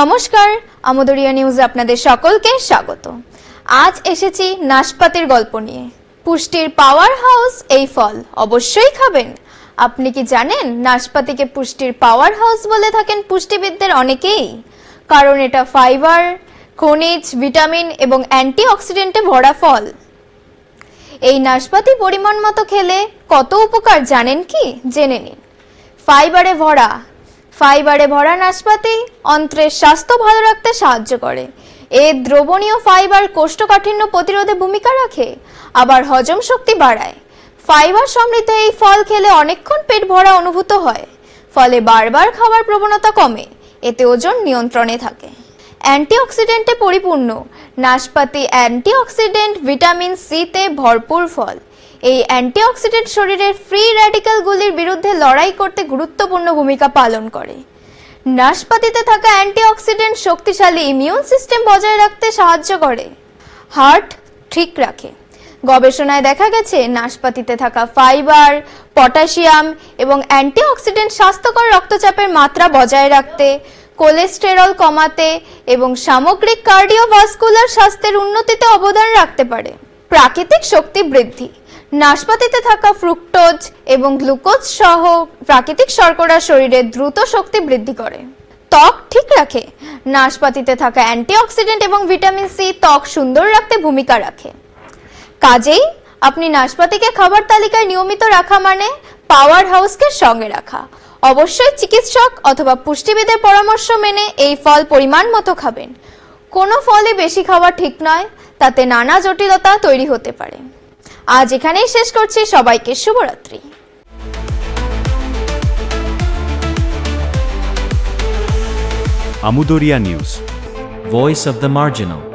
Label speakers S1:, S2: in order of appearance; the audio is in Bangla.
S1: নমস্কার, আমোদরিয়া নিউজে আপনাদের সকলকে স্বাগত। আজ এসেছি নাশপাতির গল্প নিয়ে। পুষ্টির পাওয়ার হাউস এই ফল অবশ্যই খাবেন। আপনি কি জানেন নাশপাতিকে পুষ্টির পাওয়ার হাউস বলে থাকেন পুষ্টিবিদদের অনেকেই? কারণ এটা ফাইবার, খনিজ, ভিটামিন এবং অ্যান্টিঅক্সিডেন্টে ভরা ফল। এই নাশপাতি পরিমাণ মতো খেলে কত উপকার জানেন কি? জেনে নিন। ফাইবারে ভরা নাশপাতি অন্ত্রের স্বাস্থ্য ভালো রাখতে সাহায্য করে। এর দ্রবণীয় ফাইবার কোষ্ঠকাঠিন্য প্রতিরোধে ভূমিকা রাখে, আবার হজম শক্তি বাড়ায়। ফাইবার সমৃদ্ধ এই ফল খেলে অনেকক্ষণ পেট ভরা অনুভূত হয়, ফলে বারবার খাওয়ার প্রবণতা কমে। এতে ওজন নিয়ন্ত্রণে থাকে। অ্যান্টিঅক্সিডেন্টে পরিপূর্ণ নাশপাতি অ্যান্টিঅক্সিডেন্ট ভিটামিন সি তে ভরপুর ফল। এই অ্যান্টিঅক্সিডেন্ট শরীরের ফ্রি র্যাডিক্যালগুলির বিরুদ্ধে লড়াই করতে গুরুত্বপূর্ণ ভূমিকা পালন করে। নাশপাতিতে থাকা অ্যান্টিঅক্সিডেন্ট শক্তিশালী ইমিউন সিস্টেম বজায় রাখতে সাহায্য করে, হার্ট ঠিক রাখে। গবেষণায় দেখা গেছে নাশপাতিতে থাকা ফাইবার, পটাশিয়াম এবং অ্যান্টিঅক্সিডেন্ট স্বাস্থ্যকর রক্তচাপের মাত্রা বজায় রাখতে, কোলেস্টেরল কমাতে এবং সামগ্রিক কার্ডিওভাস্কুলার স্বাস্থ্যের উন্নতিতে অবদান রাখতে পারে। প্রাকৃতিক শক্তি বৃদ্ধি। নাশপাতিতে থাকা ফ্রুক্টোজ এবং গ্লুকোজ সহ প্রাকৃতিক শর্করা শরীরের দ্রুত শক্তি বৃদ্ধি করে। ত্বক ঠিক রাখে। নাশপাতিতে থাকা অ্যান্টিঅক্সিডেন্ট এবং ভিটামিন সি ত্বক সুন্দর রাখতে ভূমিকা রাখে। কাজেই আপনি নাশপাতিকে খাবার তালিকায় নিয়মিত রাখা মানে পাওয়ার হাউসকে সঙ্গে রাখা। অবশ্যই চিকিৎসক অথবা পুষ্টিবিদের পরামর্শ মেনে এই ফল পরিমাণ মতো খাবেন। কোনো ফলই বেশি খাওয়া ঠিক নয়, তাতে নানা জটিলতা তৈরি হতে পারে। আজ এখানেই শেষ করছি। সবাইকে শুভরাত্রি।
S2: Amudoria News,
S3: Voice of the Marginal.